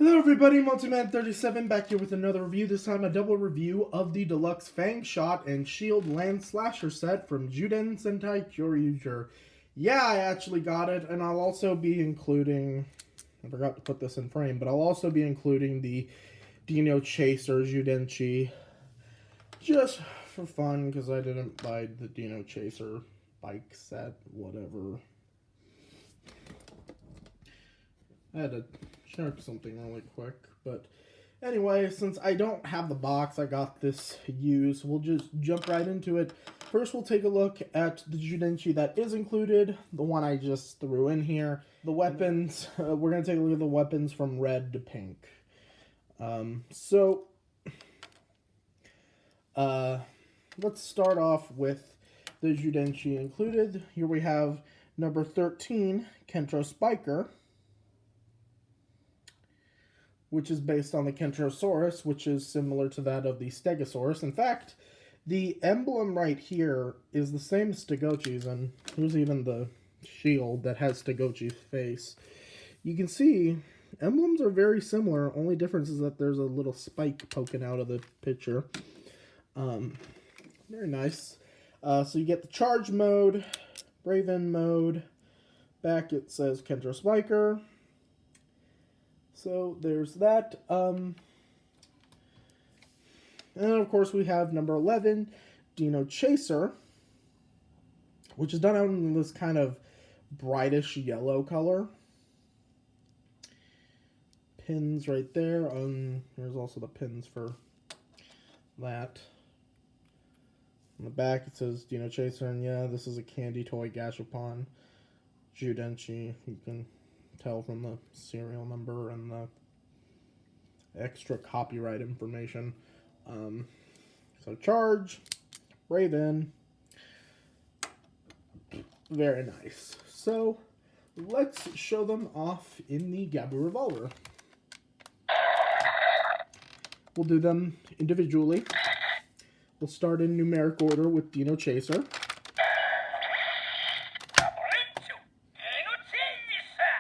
Hello everybody, Multiman37 back here with another review, this time a double review of the deluxe Fang Shot and Shieldlan-slasher set from Zyuden Sentai Kyoryuger. Yeah, I actually got it, and I'll also be including, I forgot to put this in frame, but I'll also be including the Dino Chaser Zyudenchi, just for fun, because I didn't buy the Dino Chaser bike set, whatever. I had to check something really quick, but anyway, since I don't have the box, I got this used. We'll just jump right into it. First, we'll take a look at the Zyudenchi that is included, the one I just threw in here. The weapons, we're going to take a look at the weapons from red to pink. Let's start off with the Zyudenchi included. Here we have number 13, Kentro Spiker, which is based on the Kentrosaurus, which is similar to that of the Stegosaurus. In fact, the emblem right here is the same as Stegochi's, and here's even the shield that has Stegochi's face. You can see emblems are very similar, only difference is that there's a little spike poking out of the picture. Very nice. So you get the charge mode, Brave-In mode, back it says Kentro Spiker. So there's that. And then of course we have number 11, Dino Chaser, which is done out in this kind of brightish yellow color. Pins right there. Here's also the pins for that. On the back it says Dino Chaser, and yeah, this is a candy toy Gashapon Zyudenchi. You can tell from the serial number and the extra copyright information. So charge, Brave-In, very nice. So let's show them off in the Gabu Revolver. We'll do them individually. We'll start in numeric order with Dino Chaser.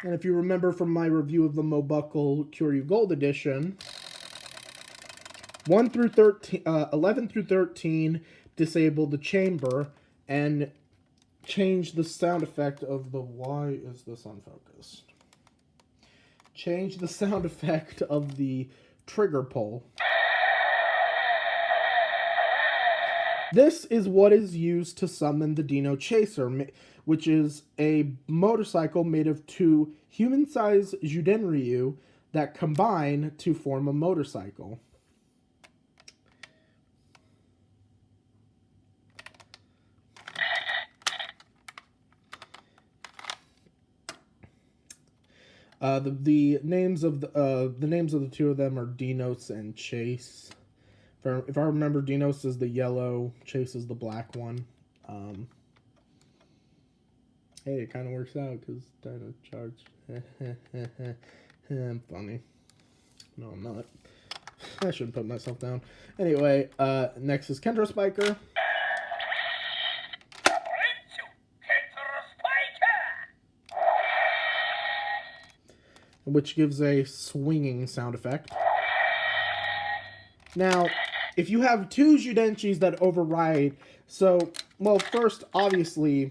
And if you remember from my review of the Mobuckle Kyoryu Gold Edition, 11 through 13 disable the chamber and change the sound effect of the... Why is this unfocused? Change the sound effect of the trigger pull. This is what is used to summon the Dino Chaser, which is a motorcycle made of two human-sized Zyudenryu that combine to form a motorcycle. The names of the two of them are Dinos and Chase. If I remember, Dinos is the yellow, Chase is the black one. Hey, it kind of works out because Dino charge. I'm funny. No, I'm not. I shouldn't put myself down. Anyway, next is Kentro Spiker. Which gives a swinging sound effect. Now, if you have two Zyudenchis that override, well, first, obviously,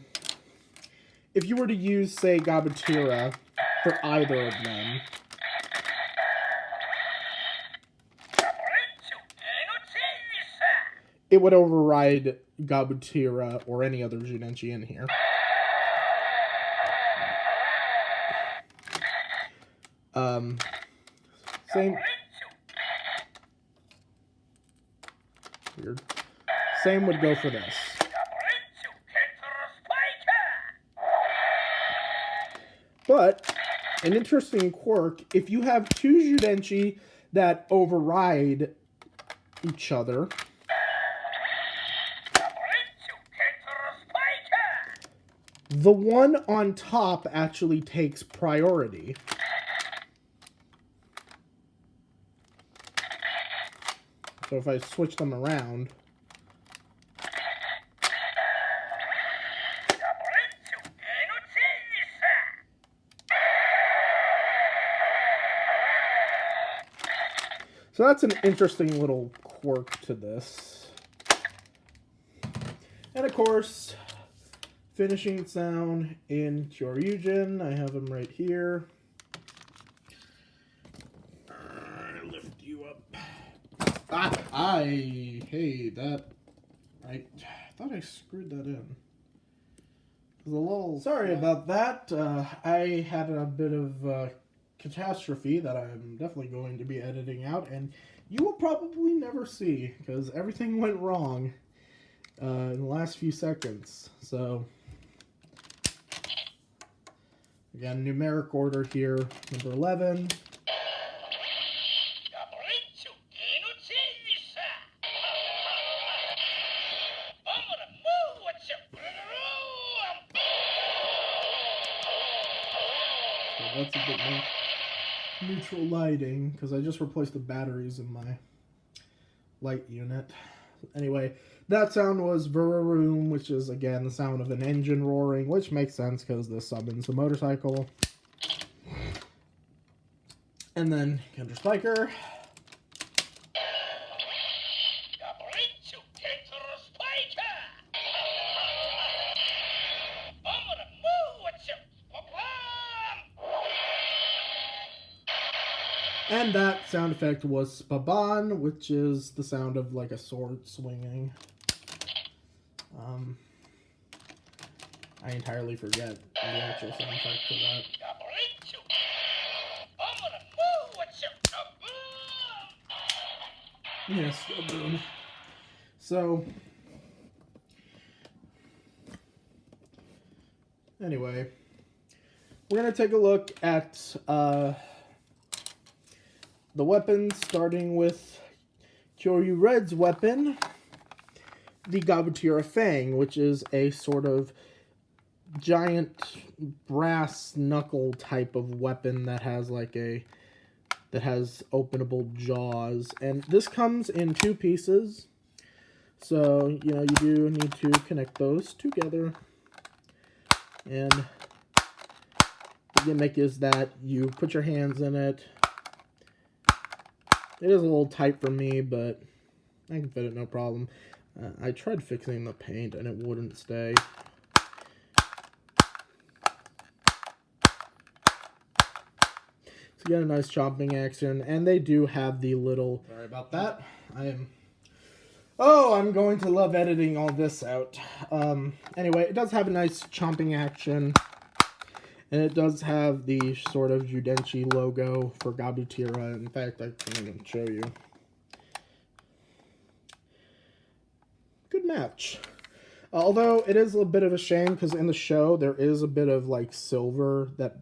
if you were to use, say, Gabutyra for either of them, it would override Gabutyra or any other Zyudenchi in here. Same. Weird. Same would go for this. But, an interesting quirk, if you have two Zyudenchi that override each other, the one on top actually takes priority. So if I switch them around, So that's an interesting little quirk to this. And of course, finishing sound in kyoryuger. I have them right here. Lift you up. I thought I screwed that in. It was a little... Sorry about that. I had a bit of catastrophe that I'm definitely going to be editing out, and you will probably never see, because everything went wrong in the last few seconds. So, again, numeric order here, number 11. That's a bit more neutral lighting, because I just replaced the batteries in my light unit. Anyway, that sound was Vroom, which is, again, the sound of an engine roaring, which makes sense because this summons a motorcycle. And then Kendra Spiker. And that sound effect was Spaban, which is the sound of like a sword swinging. I entirely forget the actual sound effect for that. Yes, boom. So, anyway, we're going to take a look at the weapons, starting with Kyoryu Red's weapon, the Gabutira Fang, which is a sort of giant brass knuckle type of weapon that has openable jaws. And this comes in 2 pieces. So, you know, you do need to connect those together. And the gimmick is that you put your hands in it. It is a little tight for me, but I can fit it no problem. I tried fixing the paint and it wouldn't stay. So you got a nice chomping action, and they do have the little... Sorry about that. I'm going to love editing all this out. Anyway, it does have a nice chomping action. And it does have the sort of Judenchi logo for Gabutira. In fact, I can even show you. Good match. Although it is a bit of a shame because in the show there is a bit of like silver that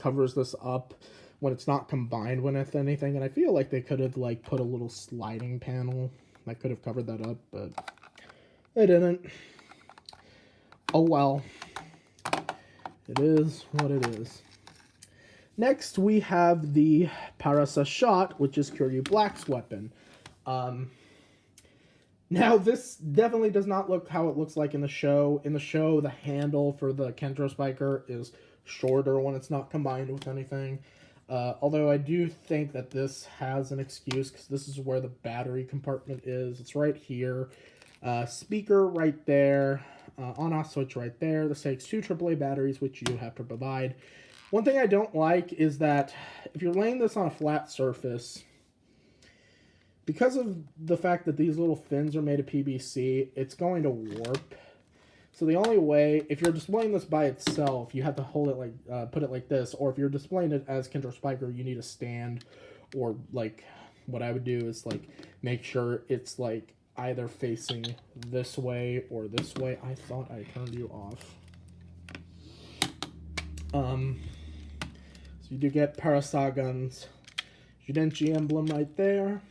covers this up when it's not combined with anything. And I feel like they could have like put a little sliding panel that could have covered that up, but they didn't. Oh well. It is what it is. Next, we have the Parasa Shot, which is Kyoryu Black's weapon. Now, this definitely does not look how it looks like in the show. In the show, the handle for the Kentro Spiker is shorter when it's not combined with anything. Although I do think that this has an excuse, because this is where the battery compartment is. It's right here. Speaker right there. On-off switch right there. This takes 2 AAA batteries, which you have to provide. One thing I don't like is that if you're laying this on a flat surface, because of the fact that these little fins are made of PVC, it's going to warp. So the only way, if you're displaying this by itself, you have to hold it like, put it like this, or if you're displaying it as Kentro Spiker, you need a stand, or like, what I would do is like, make sure it's like, either facing this way or this way. I thought I turned you off. So you do get Parasagon's Judenchi emblem right there.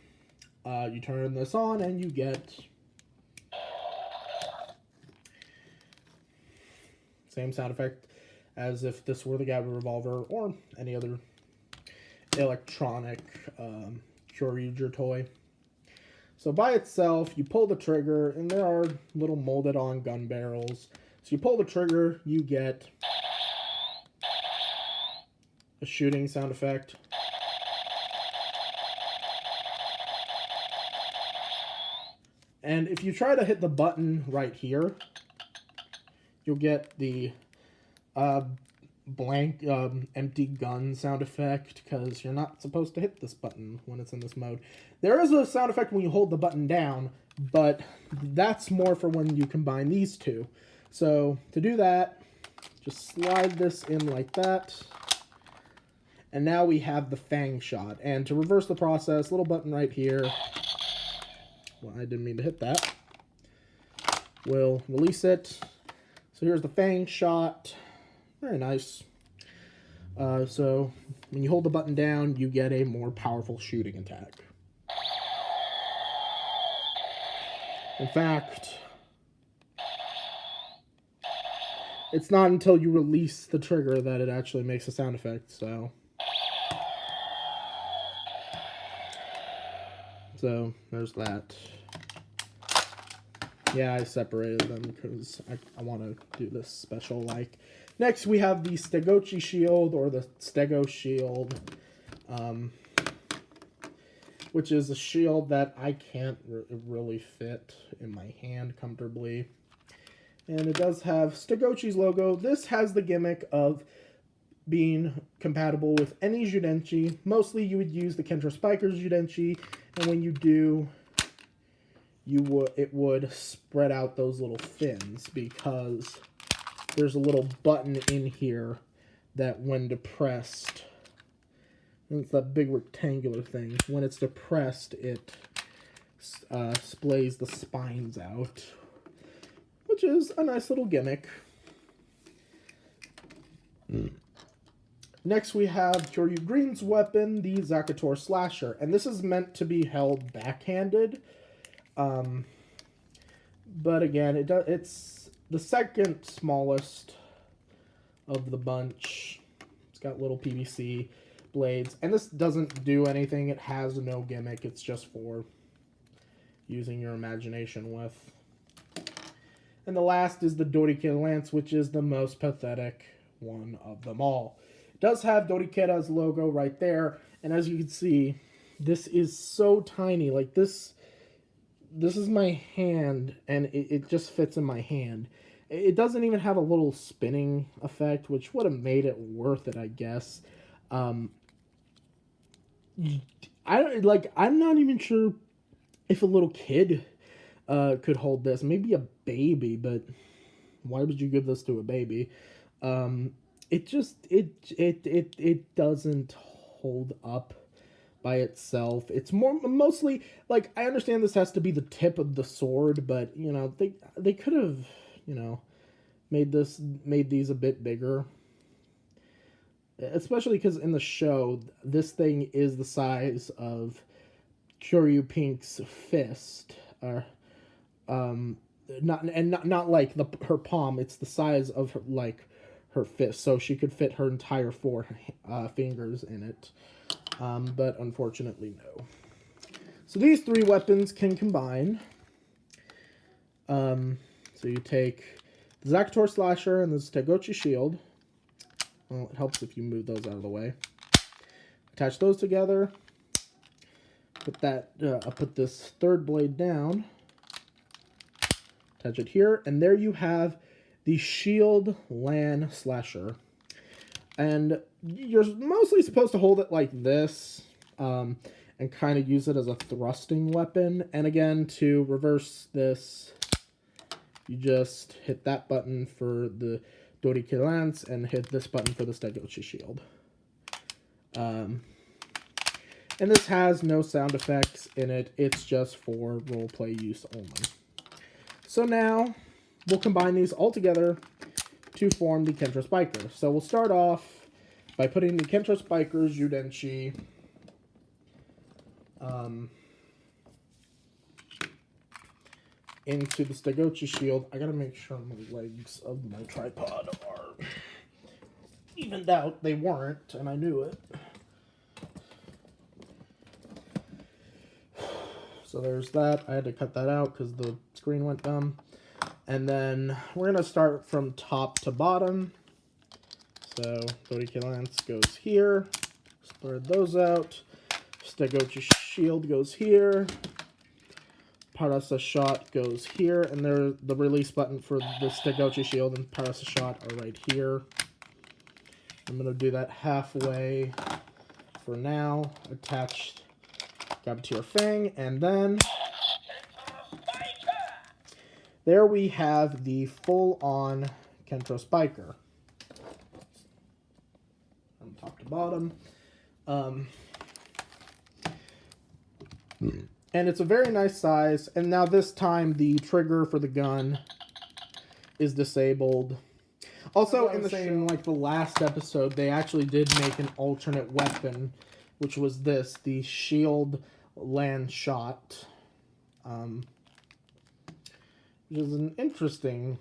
You turn this on and you get same sound effect as if this were the Gabba Revolver or any other electronic kyoryuger toy. So by itself, you pull the trigger, and there are little molded on gun barrels. So you pull the trigger, you get a shooting sound effect. And if you try to hit the button right here, you'll get the blank empty gun sound effect, because you're not supposed to hit this button when it's in this mode. There is a sound effect when you hold the button down, but that's more for when you combine these two. So to do that, just slide this in like that. And now we have the fang shot. And to reverse the process, little button right here. Well, I didn't mean to hit that. We'll release it. So here's the fang shot. Very nice. So when you hold the button down, you get a more powerful shooting attack. In fact, it's not until you release the trigger that it actually makes a sound effect, so there's that. Yeah, I separated them because I want to do this special like. Next, we have the Stegochi shield, or the Stego shield, which is a shield that I can't really fit in my hand comfortably. And it does have Stegochi's logo. This has the gimmick of being compatible with any Zyudenchi. Mostly you would use the Kentra Spiker's Zyudenchi, and when you do, it would spread out those little fins, because there's a little button in here that when depressed, it's that big rectangular thing, when it's depressed, it splays the spines out, which is a nice little gimmick. Next, we have Kyoryuger's weapon, the zyuden-slasher, and this is meant to be held backhanded. But again, it's the second smallest of the bunch. It's got little PVC blades, and this doesn't do anything. It has no gimmick. It's just for using your imagination with. And the last is the Dorikera lance, which is the most pathetic one of them all. It does have Dorikera's logo right there, and as you can see, this is so tiny. Like this is my hand, and it just fits in my hand. It doesn't even have a little spinning effect, which would have made it worth it, I guess. I'm not even sure if a little kid could hold this. Maybe a baby, but why would you give this to a baby? It doesn't hold up by itself. It's mostly like, I understand this has to be the tip of the sword, but you know, they could have, you know, made these a bit bigger, especially because in the show this thing is the size of Kyoryu Pink's fist, or not like her palm. It's the size of her fist, so she could fit her entire 4 fingers in it. But unfortunately, no. So these 3 weapons can combine. So you take the zyuden-slasher and the Stegochi shield. Well, it helps if you move those out of the way. Attach those together. I'll put this 3rd blade down. Attach it here, and there you have the shieldlan-slasher. And you're mostly supposed to hold it like this, and kind of use it as a thrusting weapon. And again, to reverse this, you just hit that button for the Dorikera lance and hit this button for the Stegochi shield. And this has no sound effects in it. It's just for roleplay use only. So now we'll combine these all together to form the Kentra Spiker. So we'll start off by putting the Kentra Spiker's Zyudenchi into the Stegochi shield. I gotta make sure my legs of my tripod are evened out. They weren't, and I knew it. So there's that. I had to cut that out because the screen went dumb. And then we're going to start from top to bottom. So Dorikera lance goes here. Spread those out. Stegochi shield goes here. Parasa shot goes here, and the release button for the Stegochi shield and Parasa shot are right here. I'm going to do that halfway for now. Attach, grab it to your fang, and then there we have the full-on Kentro Spiker. From top to bottom. And it's a very nice size. And now this time the trigger for the gun is disabled. Also, in the same, like the last episode, they actually did make an alternate weapon, which was this, the shieldlan-slasher. Which is an interesting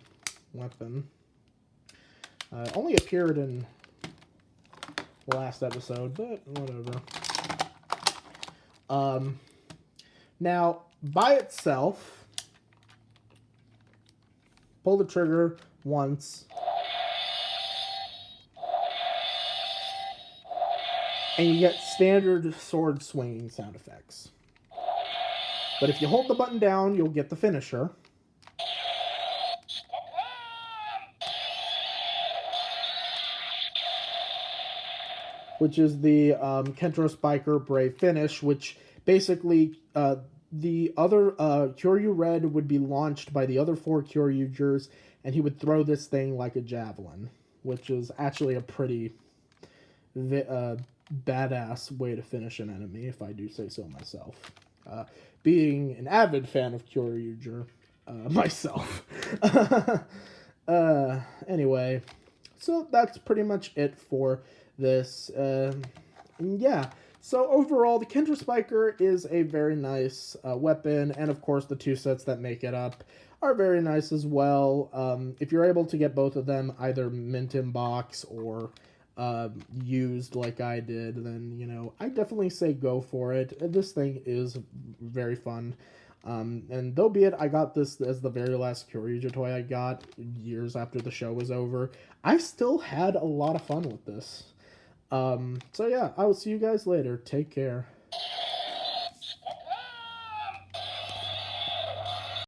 weapon. Only appeared in the last episode, but whatever. Now, by itself, pull the trigger once, and you get standard sword swinging sound effects. But if you hold the button down, you'll get the finisher. Which is the Kentro Spiker Brave Finish, which basically the other Kyoryu Red would be launched by the other 4 Kyoryugers, and he would throw this thing like a javelin, which is actually a pretty badass way to finish an enemy, if I do say so myself. Being an avid fan of Kyoryuger myself. Anyway, so that's pretty much it for this. Yeah. So overall, the Kentro Spiker is a very nice weapon, and of course the 2 sets that make it up are very nice as well. If you're able to get both of them either mint in box or used like I did, then, you know, I definitely say go for it. This thing is very fun. And though be it, I got this as the very last Kyoryuger toy I got years after the show was over, I still had a lot of fun with this. So yeah, I will see you guys later. Take care.